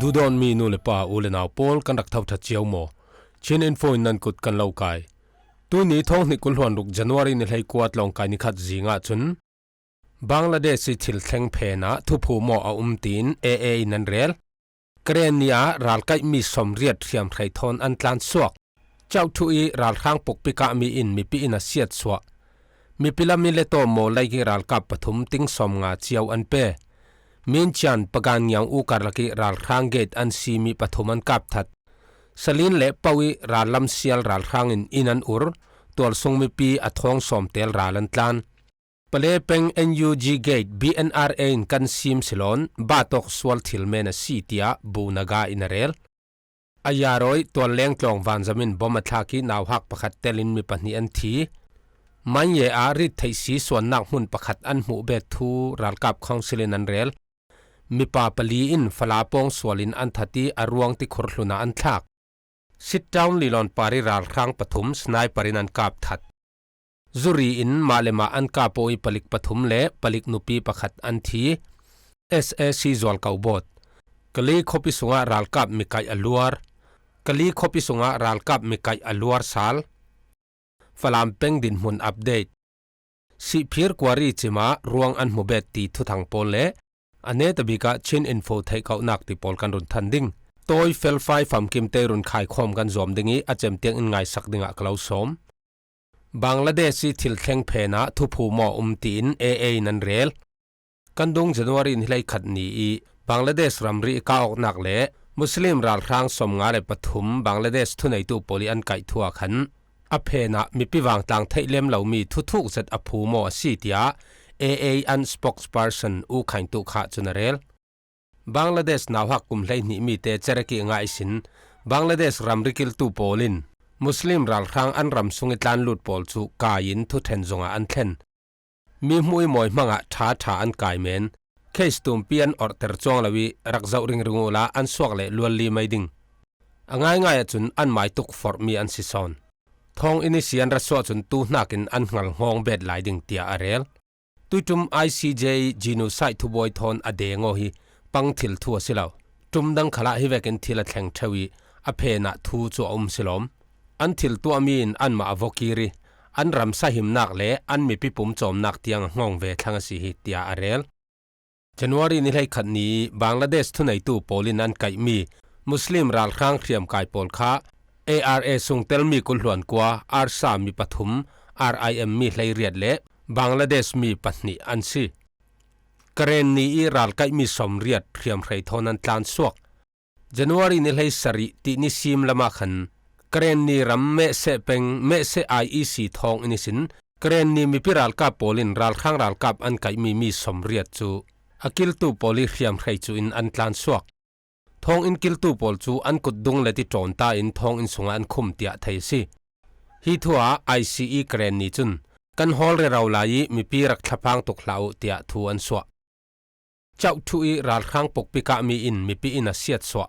ดูดอนมีนูเลปาอูเลนาวปอลกันรักเท่าทัดเจียวโมชินอินโฟนันกุดกันเล่าไกตัวนี้ท้องนิกุลหวนรุกจันวารีนิให้กวาดลองไกนิขัดจีงาจุนบังลาเดชสิทิลเทงเพนะทุพูโมอาตีนเอนันเรลเกรเนียรัลไกมีสมเรียดเทียมไททอนอันตลันสวกเจ้าทุยรัลข้างปกปิกามีอินมีปีอินาเสียดสวกมีปิลามิเลโตโมไลกิรัลกับปฐุมติงสมงาเจียวอันเปมินจันปกันยังอุการลกิรัลข้างเกตอันซีมีปฐุมอันกับทัดสลินเละปวิรัลลำเซียลรัลข้างอินันอุรตัวทรงมีปีอัทองสมเตลรัลันตลันเปเลเป็ง NUG Gate BNRA กันซิมสิลอนบาตกสวลทิลเมนซีเตียบูนากาอินเรลอายารอยตัวเลี้ยงกลองวันจามินบอมทักีนาวหักประคัดเตลินมีปนิอันทีมันเยอาริดไทยสีส่วนนักมุนประคัดอันหูเบทูรัลกับคองซิลินันเรลมีปาปลีอินฟลาปงสวลินอันทัตีอรวงติครลุนาอันทักซิดดาวน์ลีลอนปาริรัลครั้งปฐุมสไนปารินันกับทัดจุรีอินมาเลมาอันกาโปอีปลิกปฐุมเละปลิกนุปีประคัดอันที SAC จวลเกาบดกะลีคบิสุงะรัลกับมิไกอลัวร์กะลีคบิสุงะรัลกับมิไกอลัวร์ซัลฟลามเป็งดินมุนอัปเดตสิพิรกวารีจิมารวงอันมุเบตตีทุทังโปลเละอันเนตบิกาชินอินโฟไทยเขานักติปอลกันรุนทันดิงโตยเฟลไฟฟัมกิมเตรุนขายคอมกันจอมดิงีอาจเมเตียงอินไงสักดิงะกลาวสมบังลาเดชทิลเทงเพนะทุพูมอตีนเอนันเรลกันดุงจันวารีนิไลขัดนี้บังลาเดชรัมรีกาออกนักเละมุสลิมรัลครางสมงาเลปฐุมบังลาเดชทุนไอตูโปลีอันไกทัวขันอเพนะมีปิวางต่างไทยเล่มเหล่ามีทุกจัดอภูโมซีเตียอันสปอคส์เพอร์สันอูขันตุขาจุนเรลบังลาเดชนาวหักกุมไลนี้มีเตเจรกิงไอสินบังลาเดชรัมริกิลตูโปลินมุสลิมรัลครั้งอันรำสุงิตลานลุดปอลจูกายินทุเทนจงอันเทนมีมวยมวยมังะท้าอันกายเมนเคสตุมเปียนออร์เตอร์จงลวีรักเจ้าริงรุงลาอันสวกเล่ลวนลีไม่ดิ่งง่ายจุนอันหมายตุกฟอร์มีอันซิซอนทองอินิเซียนรัสวจุนตูนักินอันงัลงองเบ็ดไหลดิ่งเตียอาเรลตุจุม ICJ จีนูไซทุบอยทอนอเดงโอฮีปังทิลทัวสิลาวจุมดังขละฮิเวกินทิลแข่งเทวีอเพนะทูจูอมสิลอมอันทิลตัวมีนอันมาอวกีรีอันรำสหิมนักเละอันมีปิปุ่มจอมนักเตียงงงเวทังสิฮิตยาอาเรลจันวารีนิไลขัดนี้บังลาเดชทุนไอตูโปลินันไกมีมุสลิมรัลครั้งเทียมไกโปลคาARA สุงเตลมีกุลหวนกว่าอาร์ซามีปฐุม RIM มีไลเรียดเละบังลาเดชมีปัตนีอันซีกรณีอิรัลไกมีสมเรียดเทียมไคทอนันตลานสวกจันวารีนิไลสริตินิซิมละมาขันกรณีรัมเมเซเป็งเมเซ IEC ทองอินิสินกรณีมีพิรัลกับโปลินรัลข้างรัลกับอันไกมีสมเรียดจูอากิลตูโปลิเทียมไคจูอินอันตลานสวกทองอินกิลตูโปลจูอันกุดดุงเลติโจนตาอินทองอินสุงอันคุมเตียไทยสิฮิทัว ICE กรณีจุนกันฮอลเรเราลายมีปีรักทัพังตกเหลาเตียทูอันสวเจ้าทุยรัลข้างปกปิกามีอินมีปีอินาเสียดสว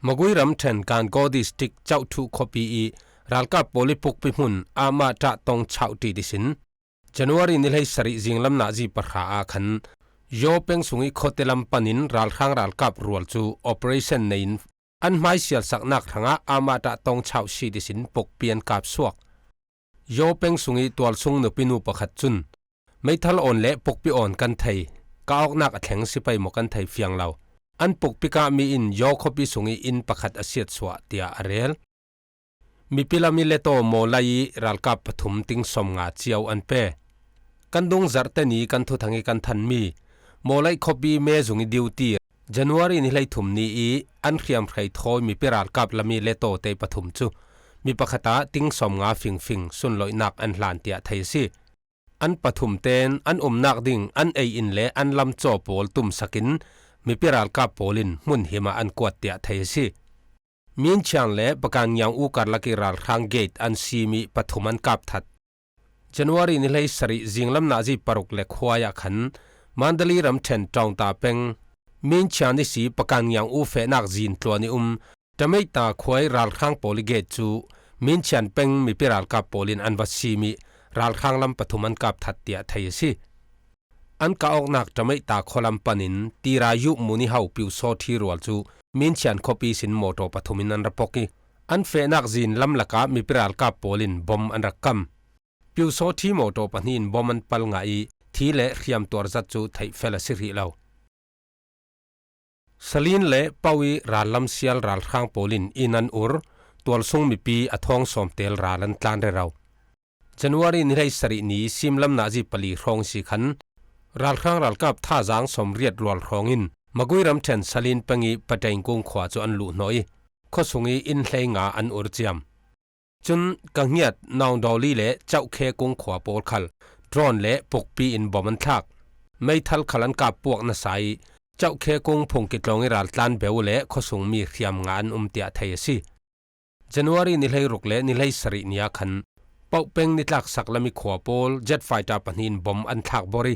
มกุยรำเทนการกอดิสติกเจ้าทุคปีอีรัลกับโปลิปุกปิมุนอามาตะตองชาวตีดิสินจันวารีนิไลสริจิงลำนาจีปะราอาคันโยเป็งสุงิโคเตลัมปันินรัลข้างรัลกับรัวจู Operation ในอันไม่เสียสักนักทางอามาตะตองชาวชีดิสินปกเปียนกับสวกโยเป็งสุงิตัวสุงนปินูปะขัดจุนไม่ทัลอ่อนเละปกปิอ่อนกันไทยก้าวนักแข็งสิไปหมกันไทยเฟียงเราอันปกปิกามีอินโยคบิสุงิอินปะขัดอาเซียดสวะเตียอาเรลมีพิลามิเลโตโมไลรัลกับปฐุมติงสมงาเจียวอันเปกันดุงจัรเตนีกันทุทังกันทันมีโมไลคบีเมซุงิดิวตีจันวารีนิไลทุมนี้อันเขียมไคทอยมีพิรัลกับลามิเลโตเตปฐุมจูมีปะขัดติงสมงาฟิงสุนลอยนักอันหลานเตียไทยสิอันปฐุมเตนอันนักดิ่งอันอินเลอันลำโจโปลตุมสกินมีพิรัลกับโปลินมุนหิมาอันกวดเตียไทยสิมีนช่างเละประกันยังอุการลักิรัลข้างเกตอันซีมีปฐุมอันกับทัดจันวารีนิไลสริจิงลำนาจีปรุกเล็กขวายขันมันเดลีรำเทนจองตาเป็งมินช่างนิสีประกันยังอุเฟนักจีนตัวนี้จะไม่ตาควายรัลข้างโปลิเกตจูมินช่างเป็งมีพิรัลกับโปลินอันวัดซีมีรัลข้างลำปฐุมอันกับทัดเตียไทยสิอันกาออกนักจะไม่ตาโคลัมปันินตีรายุมุนิฮาวปิวโซทีรัวจู มินเชียนคอปีสินโมโตปฐุมินันระปกิอันเฟนักจีนลำลักมีปราลกาโปลินบอมอันรักกัมปิวโซทีโมโตปนินบอมันปัลงาอีทีเละเรียมตัวจัดจูไทเฟลสิริเลาสลินเละปาวีราลำเซียลราลข้างโปลินอินันอุรตัวส่งมีปีอทองสมเตลราลันตานเรเราจันวารีนิไรสรินีซิมลำนาจีปลีรองสีขันราลข้างราลกับท่าจางสมเรียดรวลรองอินมากุยรำเชนสลินปังอีปะเดงกงขวาจูอันลุน้อยข้อสงอีอินเลงาอันอุรเจียมจุนกังเงียดนาวดอลีเละเจ้าเคกงขวาโปลคัลดรอนเละปกปีอินบอมันทักไม่ทัลขลันกับพวกนาไซเจ้าเคกงพงกิตลงอิราลตันเบวเละข้อสงมีเรียมงานเตียไทยสิจันวารีนิเลรุกเละนิเลสรินียขันเป่าเป็งนิลักสักลมิขวาโปลเจ็ดไฟตาปนินบอมอันทักบริ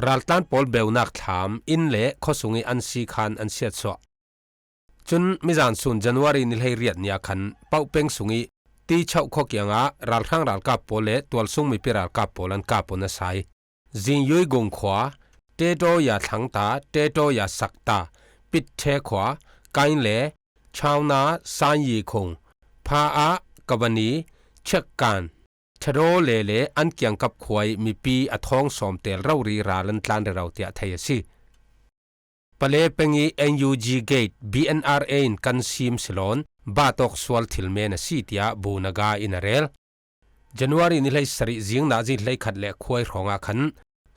รัลตันโปลเบวนักถามอินเละข้อสงอีอันซีคานอันเสียดสวจนมิจานสุนจันวารีนิเลเรียดนียขันเป่าเป็งสงอีตีเช่าข้อเกียงรัลข้างรัลกับโปเลตัวส่งมีพิรัลกับโปลันกับปนสายจิงยุยกงขวาเตโตยาทั้งตาเตโตยาสักตาปิดเทขวาไกเล่ชาวนาสานยีคงพาอากบันีเช็กกันทโรเลเลอันเกียงกับขวยมีปีอทองสอมเตลเรารีราลันตานเราเตียไทยสิปเลเปงี NUG Gate BNRA กันซิมสิลอนบาตอกสวลทิลเมนสีเตียบูนากาอินาเรลจันวารีนิเลสริจิงนาจิเลขัดเละควยรองอาขัน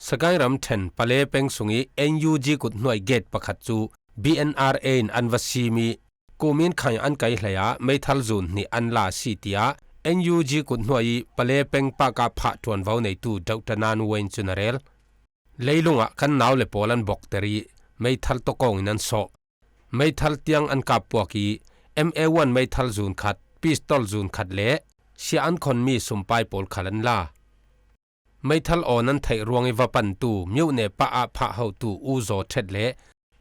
สกายรำเทนปเลเปงสุงี NUG กุดหน่วยเกตประคัดจู BNRA อันวสีมีกูมินขันอันไกลเลยไม่ทัลจุนนี่อันลาสีเตีย NUG กุดหน่วยปเลเปงปากาผะทวนวาวในตูดาวตนานเวนจุนาเรลเลยลุงอ่ะขันนาวเลโปลันบอกเตรีไม่ทัลตกงนันโซไม่ทัลเตียงอันกับปวกีMA1 ไม่ทัลจูนขัดพิสตอลจูนขัดเละเสียอันคนมีสุมไปโปลขันลาไม่ทัลออนันไทยรวงอีวปันตูมิวเนปะอาพะเฮาตูอูโซเท็ดเละ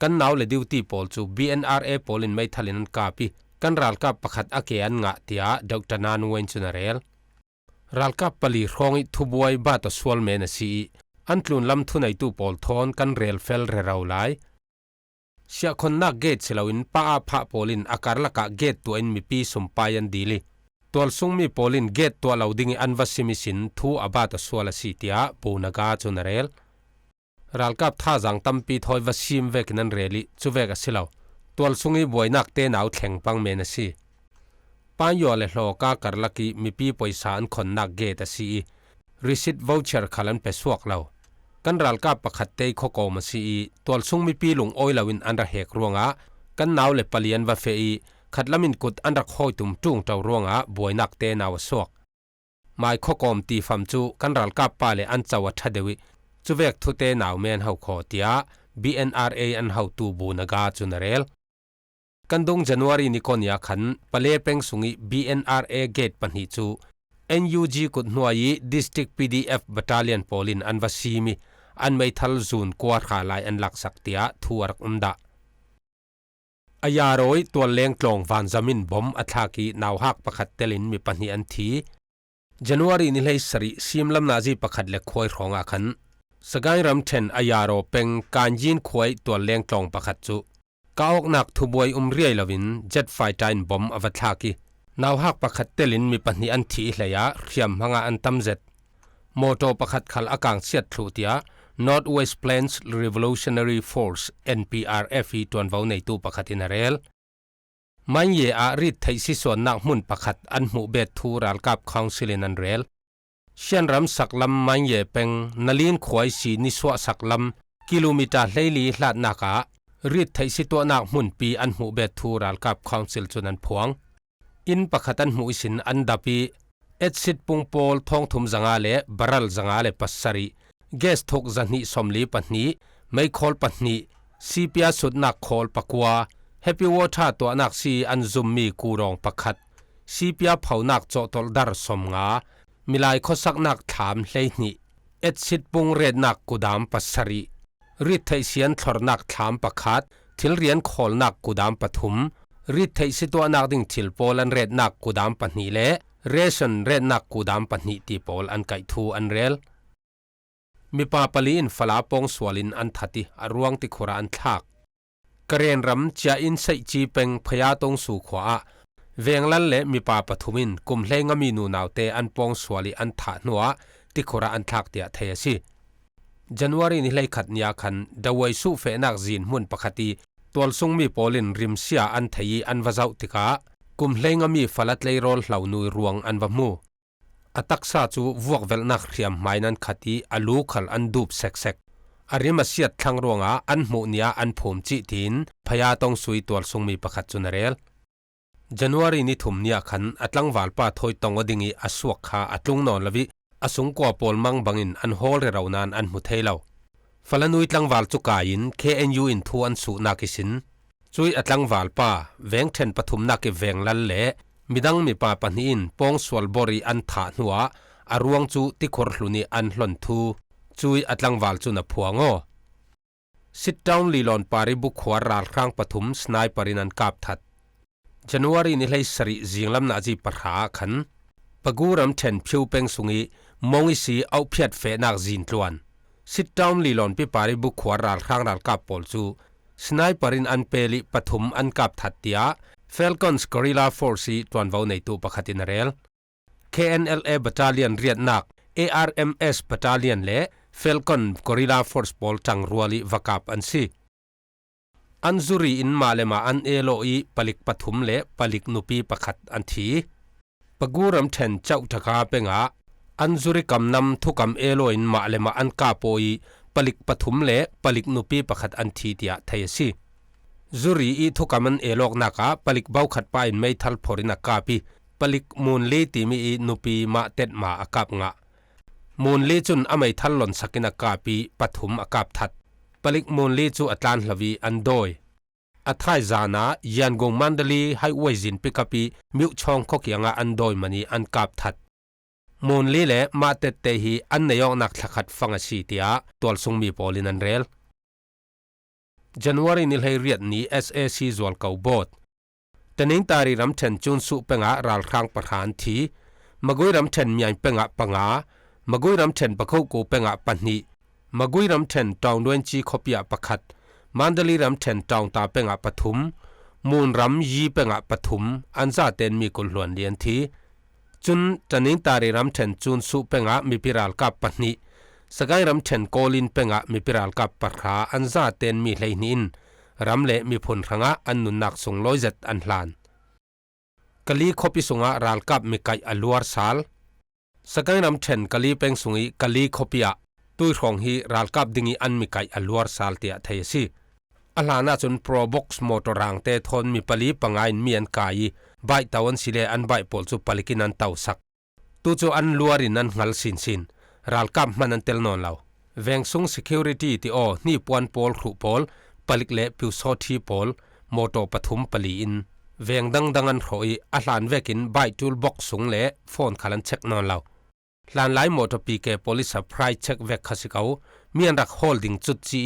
กันนาวเลดิวตีโปลจู BNRA โปลินไม่ทัลินันกาปีกันรัลกับประคัดอาเกียนงะเตียดอกตนานเวนจุนาเรลรัลกับปลีรองอีทุบวยบาตสวลเมนสีอันตลุนลำทุนไอตูโปลทอนกันเรลเฟลเรเราไลเสียคนนักเกตเสลาวินป้าพะโปลินอาการละกะเกตตัวอินมีปีสมปายันดีลีตัวส่งมีโปลินเกตตัวเหล่าดิ่งอันวัสิมิสินทูอาบาตสวลสีเตียปูนากาจุนเรลรัลกับท่าจังตัมปีทอยวัสิมเวกนันเรลิจูเวกสิลาตัวส่งมีบวยนักเตนเอาแข่งปังเมนสีปัญญาเลโลกาการลักีมีปีปอยสานคนนักเกตสีริสิตวอลเชอร์ขัลันเปสวกเรากันรัลกับประคัดเตยข้อโกมาสีตัวส่งมีปีหลงอ้อยลาวินอันระเหกรวงกันนาวเลปเลียนว่าเฟยขัดละมินกุดอันรักหอยตุ่มจุงเจ้ารวงบวยนักเตนาวสวกไม่ข้อโกมตีฟัมจูกันรัลกับปาเลอันเจ้าวัดเดวิจูเวกทุเตนาวเมนเฮาขอเตีย BNRA อันเฮาตูบูนากาจุนเรลกันดงจันวารีนิคอนยาขันปเลเป็งสุงี BNRA เกตปันหิจู NUG กุดหน่วย District PDF Battalion โปลินอันวสีมีอันไม่ทัลจูนกวาดขาลายอันหลักสักเตียทัวร์ดาอายารอยตัวเลี้ยงกลองวานจามินบอมอัฐากีนาวหักประคัดเตลินมีปัญหาอันทีจันวารีนิเลสริซิมลำนาจีประคัดเล็กควยรองอาคันสกายรำเทนอายารอเป็งการยินควยตัวเลี้ยงกลองประคัดจูก้าวนักทุบวยเรียลวินเจ็ดไฟตายบอมอวัฐากีนาวหักประคัดเตลินมีปัญหาอันทีเลยเรียมหังอันตัมเจ็ดโมโตประคัดขัลอากางเสียดทุเตียNorthwest Plains Revolutionary Force NPRF ตัวนวในตูประคัดอินาเรลมันเยอาริดไทยสิส่วนนักมุนประคัดอันหมู่เบตทูรัลกับคองซิลินันเรลเช่นรำสักลำมันเยเป็งนลินขวายสีนิสวะสักลำกิโลเมตรเลลีลาดนักะริดไทยสิตัวนักมุนปีอันหมู่เบตทูรัลกับคองซิลจุนันพวงอินประคัดอันหมู่สินอันดับปีเอ็ดสิทปุงโปลทองทุมจังอาเลบรัลจังอาเลปัสสรีเกสทกจันนิสมลีปัตนีไม่คอลปัตนีซีเปียสุดนักคอลปักวาเฮปปี้วอชาตัวนักซีอันซุมมีกูรองปักขัดซีเปียเผานักโจตลดาร์สมงามิลายข้อสักนักถามเลยนี่เอ็ดสิทปุงเรดนักกุดามปัสสรีริดไทยเสียนทอร์นักถามปักขัดทิลเรียนคอลนักกุดามปฐุมริดไทยสิตัวนักดิ่งทิลโปลันเรดนักกุดามปัตนีเล่เรชันเรดนักกุดามปัตนีตีโปลอันไกทูอันเรลมีปาปลีนฟลาปงสวลินอันทัติอรวงติขราอันทัก กเรนรำจะอินใส่จีเป็งพยาตงสู่ขวาเวียงลันเละมีป่าปฐุมินกุมเลงมีนูนาวเตอันปองสวลีอันถานัวติขราอันทักเตียเทสิจันวารีนี่เลยขัดเนียขันดาวไสุเฟนักจีนมุนปกติตัวซุงมีโปลินริมเสียอันไทยอันวาเจ้าติกากุมเลงมีฟัลัดเลยรอลเหล่านุยรวงอันวามูอัตักษาจูวกเวลนักเรียมไม่นันขัดีอลูขัลอันดูบเซ็กอาริมาเสียดทางรวงอันหมูเนียอันผมจิตินพยาตงสุยตัวซุงมีประคัดจุนเรลจันวารีนี่ถุมเนียขันอัตลังวาลป้าถอยตงอดิงีอสวกขาอัตลุงนอนลวิอสุงกัวปอลมังบังอินอันโฮลเรราวนานอันมุเทลาวฟลันุยตลังวาลจุกายิน KNU อินทัวอันสุนักิสินจุยอัตลังวาลป้าเวงเทนปฐุมนักเวงลันเละมิดังมีป้าปนีอินปองสวลบริอันถาหัวอารวงจูติขรลุนีอันหล่นทูจุยอัตลังวาลจุนพัวงอซิดดาวน์ลีลอนปาริบุขวาราลครั้งปฐุมสไนปารินันกาบทัดจันวารีนี่เลยสริจิงลำนาจีปะหาขันปะกูรำเทนพิวเป็งสุงีมองอิสีเอาเพียดเฟนักจีนตวนซิดดาวน์ลีลอนปิปาริบุขวาราลครั้งราลกาบปอลจูสไนปารินอันเปลิปฐุมอันกาบทัดเตียเฟลคอนส์กอริลลาฟอร์ซีตวนวาวในตูปะขัดินเรล KNLA Battalion เรียดนัก ARMS Battalion และFalcon Guerrilla Force Pol Tang Ruali Vakap Ansi Anzuri in Malema An Eloi Palik Pathum Le Palik Nupi Pakhat Anthi Paguram Ten Chau Taka Penga Anzuri Kamnam Thukam Eloi in Malema An Kapoi Palik Pathum Le Palik Nupi Pakhat Anthi Tia Thayasi Zuri I Thukaman Elok Naka Palik Baukhat Pa in Meithal Phorina Kapi Palik Mun Le Timi I Nupi Ma Tet Ma Akap Ngaมูลลีจุนอเมทัลลอนสักินากาปีปฐุมอากาบทัดปลิกมูลลีจูอัตลันลวีอันโดยอัทายจานายันกงมันเดลีให้ไวจินปิกาปีมิวชองขกียงอันโดยมันนีอันกาบทัดมูลลีเละมาเตเตฮีอันนยองนักทักขัดฟังสีเตียตัวซุงมีโปลินันเรลจันวารีนิลให้เรียดนี้ SAC จวลเกาบดแต่นิงตารีรำเทนจุนสุเปงะรัลครั้งประธานทีมกุยรำเทนมีอันเปงะปังามกุยรำเทนปะเข้ากูเปงะปันนีมกุยรำเทนตาวด้วยจีขบียปะขัดมันเดลีรำเทนตาวตาเปงะปฐุมมูลรำยีเปงะปฐุมอันซาเตนมีกุลหลวนเลียนทีจุนจันนิงตารีรำเทนจุนสุเปงะมีพิราลกับปันนีสกายรำเทนโกลินเปงะมีพิราลกับปะขาอันซาเตนมีไหลนินรำเละมีผลรังะอันนุนักส่งลอยจัดอันลานกะลีขบิสุงะรัลกับมีไกอลัวร์ซาลสกายรำเทนกะลีเป็งสุงีกะลีขบิอะตุยของฮีรัลกับดิงีอันมีไกอลัวร์ซาลเตียเทซีอัลลานาจนโปรบ็อกซ์มอเตอร์รังเตทอนมีปลีปังไงเมียนกายใบตาวันสิเลอันใบปอลจูปลิกินันเตาสักตุจูอันลัวรินันงัลสินรัลกับมันนันเตลนอนเลาเวงซุง security ที่นี่ปวนปอลครุปอลปลิกเละปิวซอทีปอลมอโตปฐุมปลีอินเวงดังอันโรยอัลลานเวกินใบจูลบ็อกซุงเละโฟนขันเช็คนอนเลาลานไลมอโตปีเกโพลิสไพรเช็คเวกขสิกเอาเมียนรักโฮลดิ้งจุดจี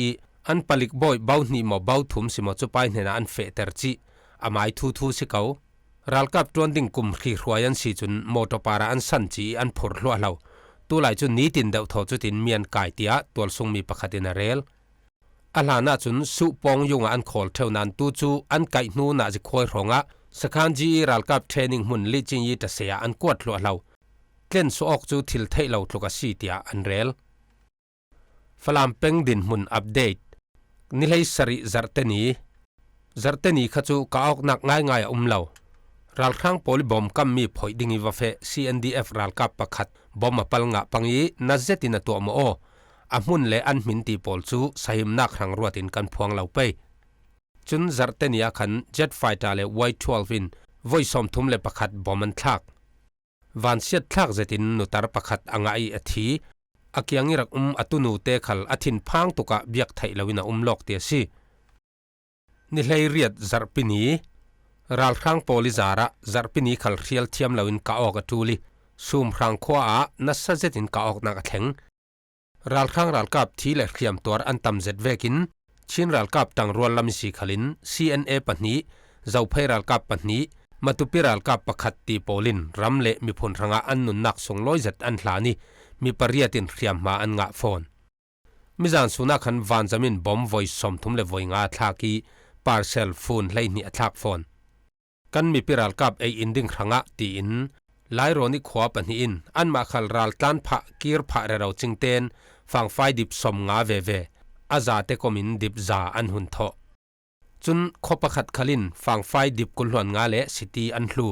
อันปลิกบอยเบาหนีมาเบาทุ่มสิมาจุไปเนนอันเฟเตอร์จีอามายทูสิเขารัลกับจวนดิ้งกุมขีรวยันสิจุนมอโตปาราอันสันจีอันผลลัวเลาตัวไหลจุนนี้ตินเดาทอจุตินเมียนกายเตียตัวทรงมีประคตินาเรลอัลลานาจุนสุปองยงอันโคลเทวนันตูจูอันไกนูนาจิคอยรองะสกานจีรัลกับเทรนนิ่งหุ่นลิจิงยีตเสียอันกวดลัวเลาเล่นสออกจูทิลเทเลาทุกสีเตียอันเรลฟลามเป็งดินหุ่นอัปเดตนิเลสริจัรเตนีขจูกาออกนักง่ายเลารัลครั้งโพลิบอมกัมมีพอยดิงีวาเฟ CNDF รัลกับประคัดบอมมาปัลงะปังยีนัซเจตินตัวโมโออามุนเลอันมินตีปอลจูสายมนักหังรัวตินกันพวงเหล่าไปจุนจัรเตนียขันเจ็ตไฟตาเลไวท์12วินไว้สมทุมเลประคัดบอมมันทักวันเสียดทักเจตินนุตารประคัดอ่างไออธีอากิยังรักอตุนูเตขัลอธินพังตุกะเบียกไทยลวินาลอกเตียซีนิเลเรียดจัรปินีรัลครั้งโพลิจาระจัรปินีขัลเรียลเทียมลวินกาออกตูลีซูมครั้งขวานัสเจตินกาออกนักแข็งรัลครั้งรัลกับทีเลเขียมตัวอันตำเจ็ดเวกินชินรัลกับตังรัวลำสีขลิน CNA ปันนี้เจ้าเพรัลกับปันนี้มาตุปิรัลกับประคัดตีโพลินรำเละมีผลรังอันนุนนักส่งลอยจัดอันหลานีมีปริยตินเขียมมาอันงะโฟนมิจานสุนัขขันวานจามินบอมไวสมทุมเลไวงาทากี parcel phone hlei ni athak phone kan mi piral kap ei inding thranga ti in lai roni khwa pani in an ma khal ral tlan pha kir pha re ro chingten fang fai dip som nga ve aza te komin dip za an hun tho chun khopakhat khalin fang fai dip kulhon nga le city an hlu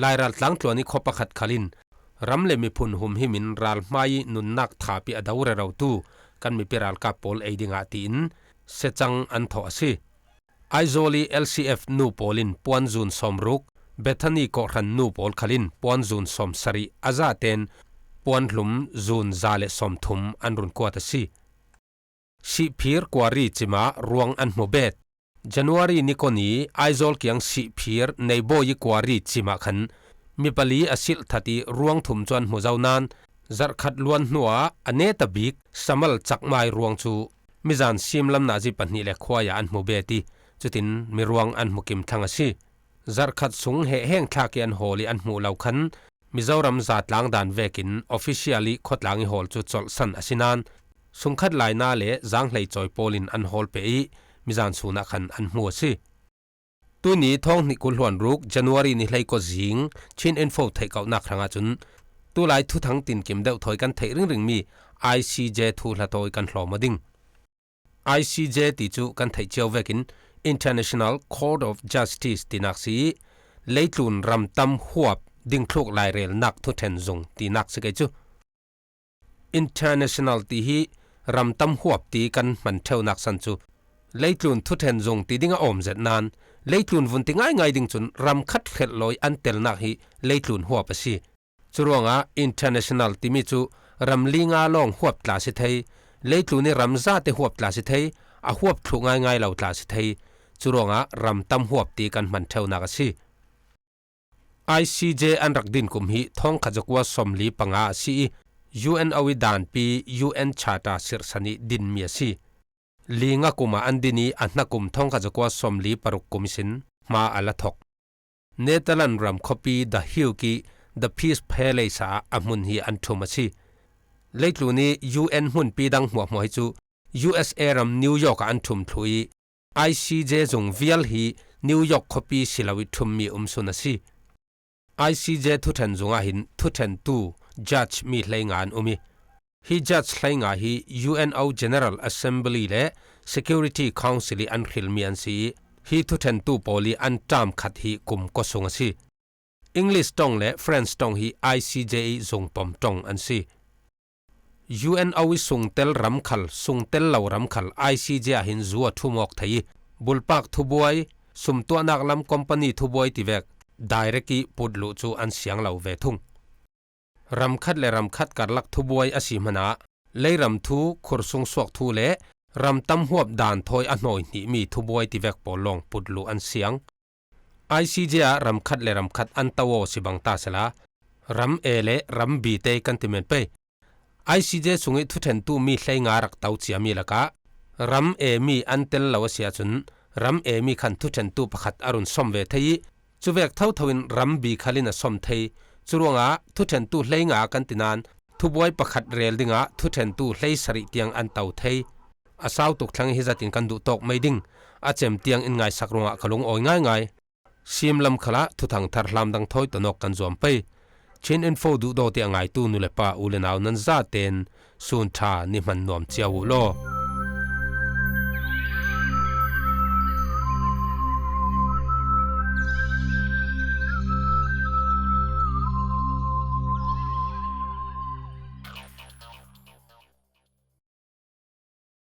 lai ral tlang tloni khopakhat khalin ramle mi phun hum himin ral mai nun nak thapi adaure ro tu kan mi piral ka pol eidinga ti in sechang an tho asi aizoli lcf nu polin puan jun somruk bethany ko ran nu pol khalin puan jun som sari aza ten puan hlum jun zale som thum an run ko ta si phir kwari chima ruang an mobet january nikoni aizol kyang si phir neibo yi kwari chima khan mipali asil thati ruang thum chuan muzaunan zarkhat luan hnuwa ane tabik samal chakmai ruang chu mizan simlam na ji panni le khwaya an mobeti chutin mi ruang an mukim thanga si zarkhat sung he heng thaki an holi an mu lau khan mizoram zatlang dan vekin officially khotlangi hol chu chol san asinan sungkhat laina le zanglei choi polin an hol pe i mizan suna khan an mu si tuni thong ni kulhon ruk january ni hlei ko jing chin info thei kau nak ranga chun tu lai thu thang tin kim deuh thoi kan thei ring mi icj thu hla toi kan hlomading icj ti chu kan thei cheu vekin international court of justice tinaksi leitlun ramtam huap ding thluk lai rel nak thu then zung ti nak se ke chu international ti hi ramtam huap ti kan man theu nak san chu leitlun thu then zung ti dinga om zet nan leitlun vun ti ngai ding chun ram khat khel loi an tel nak hi leitlun huap asi churonga international ti mi chu ramlinga long huap tla si thei leitluni ramza te huap tla si thei a huap thu ngai lo tla si thei churonga ramtam huap ti kan man theu nak asi icj an rakdin kum hi thong khajakwa somli panga si un awidan pi un chata sirsani din mi asi linga kuma andini annakum thong khajakwa somli paruk komisin ma ala thok netalan ram copy the hiuki the peace palace amun hi anthumasi leitluni un hun pi dang hwa moi chu usa ram new york anthum thui icj jong vial hi new york copy silawi thummi sunasi icj thuthan zonga hin thuthan tu judge mi hleinga an umi hi judge hleinga hi uno general assembly le security council an khilmi an si hi thuthan tu poli an tam khat hi kum ko sungasi english tong le french tong hi icj zong pom tong an si uno sungtel ramkhal sungtel lo ramkhal icj hin zuwa thumok thai bulpak thubuai sumtua naklam company thubuai tivek directly pudlu chu an siang lo ve thung ramkhat le ramkhat karlak thubuai asimana leiram thu khursung suak thu le ramtam huap dan thoi anoi ni mi thubuai tivek polong pudlu an siang icj ramkhat le ramkhat an tawo sibangta sela ram ele ram bi te kantimen pe icj sungi thuthen tu mi hleinga rak tau chiami laka ram e mi antel lawasia chun ram e mi khan thuthen tu pakhat arun somve thei chuwek thau thawin ram bi khalina som thei churonga thuthen tu hleinga kantinan thubuai pakhat rel dinga thuthen tu hlei sari tiang an tau thei asau tuk thlang hi zatin kan du tok meiding achem tiang in ngai sakronga khalung oi ngai simlam khala thuthang thar hlam dang thoi tonok kan zom pe chin info du do ti angai tu nulepa ulenaw nan za ten sun tha ni man nom chiawu lo